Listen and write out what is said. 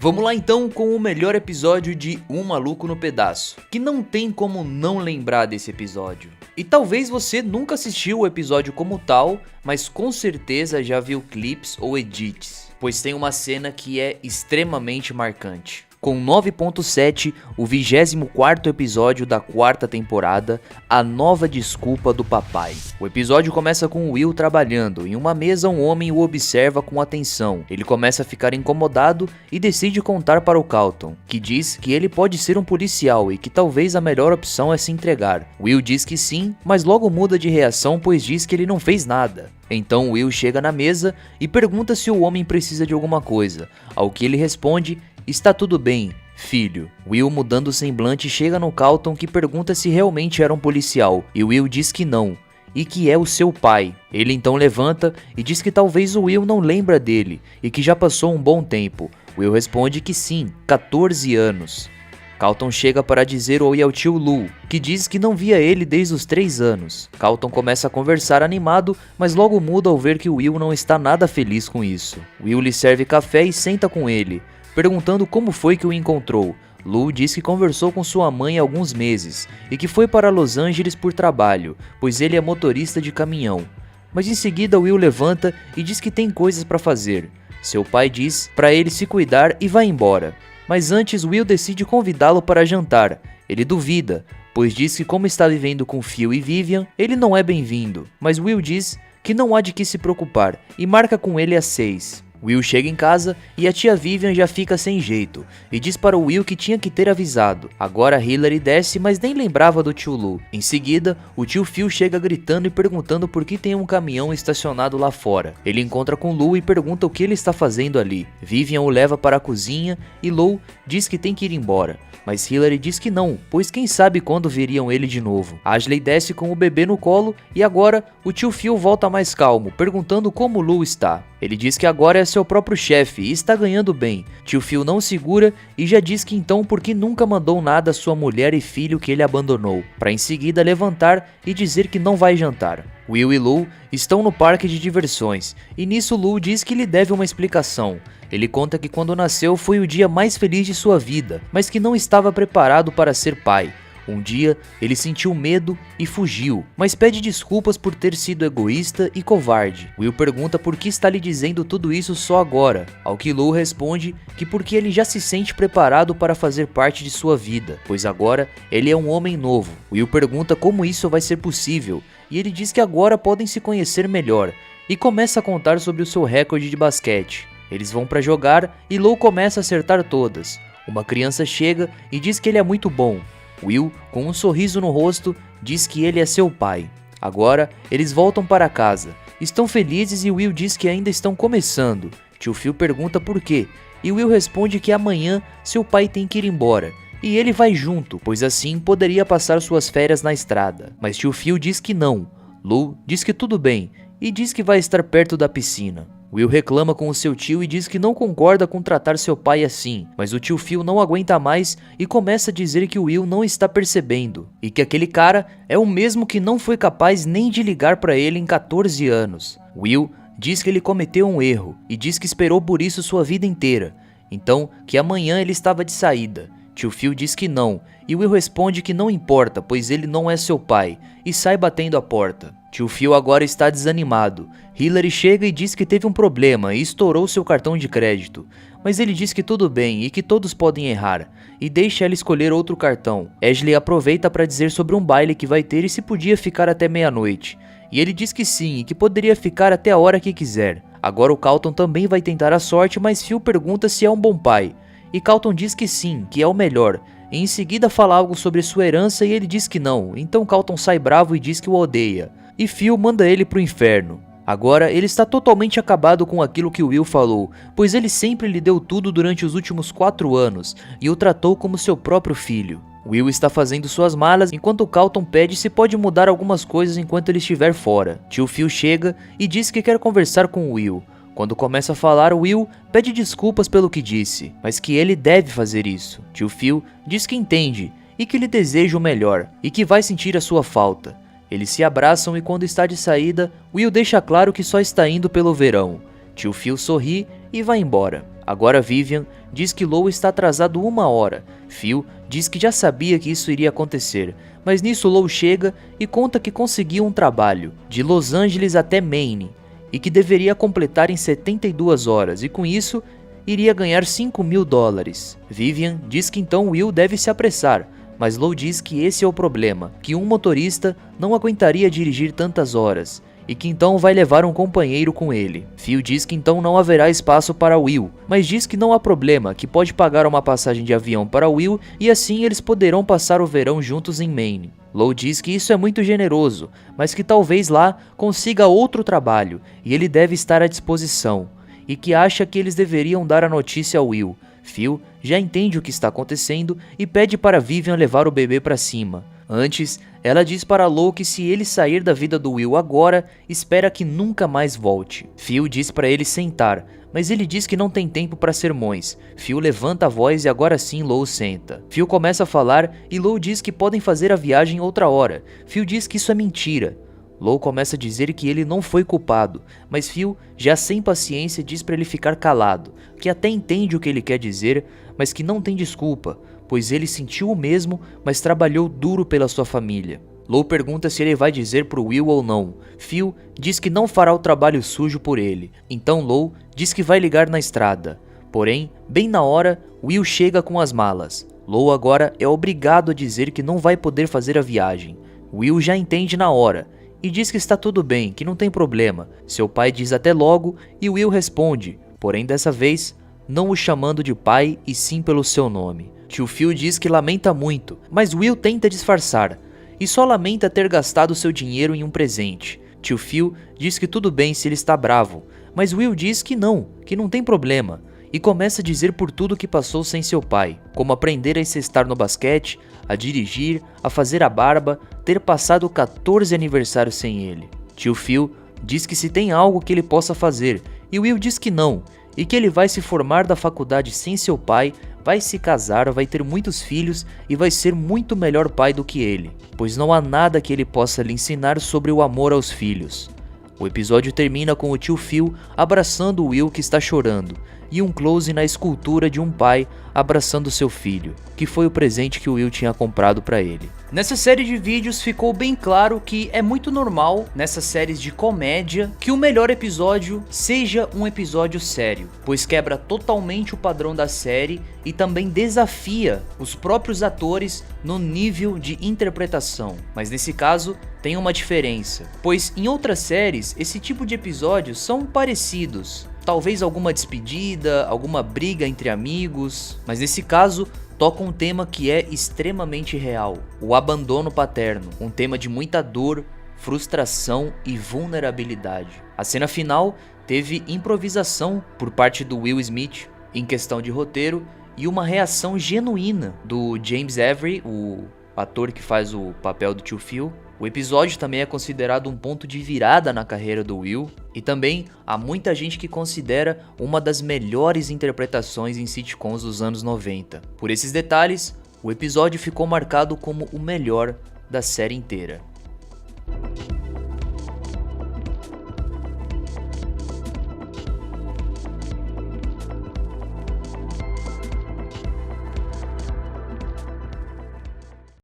Vamos lá então com o melhor episódio de Um Maluco no Pedaço, que não tem como não lembrar desse episódio. E talvez você nunca assistiu o episódio como tal, mas com certeza já viu clips ou edits, pois tem uma cena que é extremamente marcante. Com 9.7, o 24º episódio da 4ª temporada, A Nova Desculpa do Papai. O episódio começa com Will trabalhando. Em uma mesa, um homem o observa com atenção. Ele começa a ficar incomodado e decide contar para o Carlton, que diz que ele pode ser um policial e que talvez a melhor opção é se entregar. Will diz que sim, mas logo muda de reação pois diz que ele não fez nada. Então Will chega na mesa e pergunta se o homem precisa de alguma coisa, ao que ele responde: "Está tudo bem, filho." Will, mudando o semblante, chega no Carlton, que pergunta se realmente era um policial, e Will diz que não, e que é o seu pai. Ele então levanta e diz que talvez o Will não lembra dele, e que já passou um bom tempo. Will responde que sim, 14 anos. Carlton chega para dizer oi ao tio Lou, que diz que não via ele desde os 3 anos. Carlton começa a conversar animado, mas logo muda ao ver que Will não está nada feliz com isso. Will lhe serve café e senta com ele, perguntando como foi que o encontrou. Lou diz que conversou com sua mãe há alguns meses e que foi para Los Angeles por trabalho, pois ele é motorista de caminhão. Mas em seguida Will levanta e diz que tem coisas para fazer. Seu pai diz para ele se cuidar e vai embora. Mas antes Will decide convidá-lo para jantar. Ele duvida, pois diz que como está vivendo com Phil e Vivian, ele não é bem-vindo. Mas Will diz que não há de que se preocupar e marca com ele às 6. Will chega em casa e a tia Vivian já fica sem jeito e diz para o Will que tinha que ter avisado. Agora Hillary desce, mas nem lembrava do tio Lou. Em seguida, o tio Phil chega gritando e perguntando por que tem um caminhão estacionado lá fora. Ele encontra com Lou e pergunta o que ele está fazendo ali. Vivian o leva para a cozinha e Lou diz que tem que ir embora. Mas Hillary diz que não, pois quem sabe quando veriam ele de novo. Ashley desce com o bebê no colo e agora o tio Phil volta mais calmo, perguntando como Lou está. Ele diz que agora é seu próprio chefe e está ganhando bem. Tio Phil não segura e já diz que então porque nunca mandou nada à sua mulher e filho que ele abandonou, para em seguida levantar e dizer que não vai jantar. Will e Lou estão no parque de diversões e nisso Lou diz que lhe deve uma explicação. Ele conta que quando nasceu foi o dia mais feliz de sua vida, mas que não estava preparado para ser pai. Um dia, ele sentiu medo e fugiu, mas pede desculpas por ter sido egoísta e covarde. Will pergunta por que está lhe dizendo tudo isso só agora, ao que Lou responde que porque ele já se sente preparado para fazer parte de sua vida, pois agora ele é um homem novo. Will pergunta como isso vai ser possível, e ele diz que agora podem se conhecer melhor, e começa a contar sobre o seu recorde de basquete. Eles vão para jogar e Lou começa a acertar todas. Uma criança chega e diz que ele é muito bom. Will, com um sorriso no rosto, diz que ele é seu pai. Agora, eles voltam para casa. Estão felizes e Will diz que ainda estão começando. Tio Phil pergunta por quê, e Will responde que amanhã seu pai tem que ir embora. E ele vai junto, pois assim poderia passar suas férias na estrada. Mas tio Phil diz que não. Lou diz que tudo bem, e diz que vai estar perto da piscina. Will reclama com o seu tio e diz que não concorda com tratar seu pai assim, mas o tio Phil não aguenta mais e começa a dizer que o Will não está percebendo, e que aquele cara é o mesmo que não foi capaz nem de ligar para ele em 14 anos. Will diz que ele cometeu um erro e diz que esperou por isso sua vida inteira, então que amanhã ele estava de saída. Tio Phil diz que não, e Will responde que não importa, pois ele não é seu pai, e sai batendo a porta. Tio Phil agora está desanimado. Hillary chega e diz que teve um problema e estourou seu cartão de crédito, mas ele diz que tudo bem e que todos podem errar, e deixa ela escolher outro cartão. Ashley aproveita para dizer sobre um baile que vai ter e se podia ficar até meia-noite, e ele diz que sim e que poderia ficar até a hora que quiser. Agora o Carlton também vai tentar a sorte, mas Phil pergunta se é um bom pai, e Carlton diz que sim, que é o melhor, e em seguida fala algo sobre sua herança e ele diz que não, então Carlton sai bravo e diz que o odeia, e Phil manda ele pro inferno. Agora ele está totalmente acabado com aquilo que Will falou, pois ele sempre lhe deu tudo durante os últimos 4 anos e o tratou como seu próprio filho. Will está fazendo suas malas enquanto Carlton pede se pode mudar algumas coisas enquanto ele estiver fora. Tio Phil chega e diz que quer conversar com Will. Quando começa a falar, Will pede desculpas pelo que disse, mas que ele deve fazer isso. Tio Phil diz que entende e que lhe deseja o melhor e que vai sentir a sua falta. Eles se abraçam e quando está de saída, Will deixa claro que só está indo pelo verão. Tio Phil sorri e vai embora. Agora Vivian diz que Lou está atrasado 1 hora. Phil diz que já sabia que isso iria acontecer, mas nisso Lou chega e conta que conseguiu um trabalho de Los Angeles até Maine e que deveria completar em 72 horas e com isso iria ganhar $5.000. Vivian diz que então Will deve se apressar, mas Lou diz que esse é o problema, que um motorista não aguentaria dirigir tantas horas e que então vai levar um companheiro com ele. Phil diz que então não haverá espaço para Will, mas diz que não há problema, que pode pagar uma passagem de avião para Will e assim eles poderão passar o verão juntos em Maine. Lou diz que isso é muito generoso, mas que talvez lá consiga outro trabalho e ele deve estar à disposição, e que acha que eles deveriam dar a notícia ao Will. Phil já entende o que está acontecendo e pede para Vivian levar o bebê para cima. Antes, ela diz para Lou que se ele sair da vida do Will agora, espera que nunca mais volte. Phil diz para ele sentar, mas ele diz que não tem tempo para sermões. Phil levanta a voz e agora sim Lou senta. Phil começa a falar e Lou diz que podem fazer a viagem outra hora. Phil diz que isso é mentira. Lou começa a dizer que ele não foi culpado, mas Phil, já sem paciência, diz para ele ficar calado, que até entende o que ele quer dizer, mas que não tem desculpa, pois ele sentiu o mesmo, mas trabalhou duro pela sua família. Lou pergunta se ele vai dizer pro Will ou não. Phil diz que não fará o trabalho sujo por ele, então Lou diz que vai ligar na estrada. Porém, bem na hora, Will chega com as malas. Lou agora é obrigado a dizer que não vai poder fazer a viagem. Will já entende na hora e diz que está tudo bem, que não tem problema. Seu pai diz até logo e Will responde, porém dessa vez não o chamando de pai e sim pelo seu nome. Tio Phil diz que lamenta muito, mas Will tenta disfarçar e só lamenta ter gastado seu dinheiro em um presente. Tio Phil diz que tudo bem se ele está bravo, mas Will diz que não tem problema e começa a dizer por tudo que passou sem seu pai, como aprender a encestar no basquete, a dirigir, a fazer a barba, ter passado 14 aniversários sem ele. Tio Phil diz que se tem algo que ele possa fazer e Will diz que não, e que ele vai se formar da faculdade sem seu pai, vai se casar, vai ter muitos filhos e vai ser muito melhor pai do que ele, pois não há nada que ele possa lhe ensinar sobre o amor aos filhos. O episódio termina com o tio Phil abraçando o Will que está chorando e um close na escultura de um pai abraçando seu filho, que foi o presente que o Will tinha comprado para ele. Nessa série de vídeos ficou bem claro que é muito normal nessas séries de comédia que o melhor episódio seja um episódio sério, pois quebra totalmente o padrão da série e também desafia os próprios atores no nível de interpretação. Mas nesse caso tem uma diferença, pois em outras séries esse tipo de episódios são parecidos. Talvez alguma despedida, alguma briga entre amigos, mas nesse caso toca um tema que é extremamente real, o abandono paterno, um tema de muita dor, frustração e vulnerabilidade. A cena final teve improvisação por parte do Will Smith em questão de roteiro e uma reação genuína do James Avery, o ator que faz o papel do tio Phil. O episódio também é considerado um ponto de virada na carreira do Will, e também há muita gente que considera uma das melhores interpretações em sitcoms dos anos 90. Por esses detalhes, o episódio ficou marcado como o melhor da série inteira.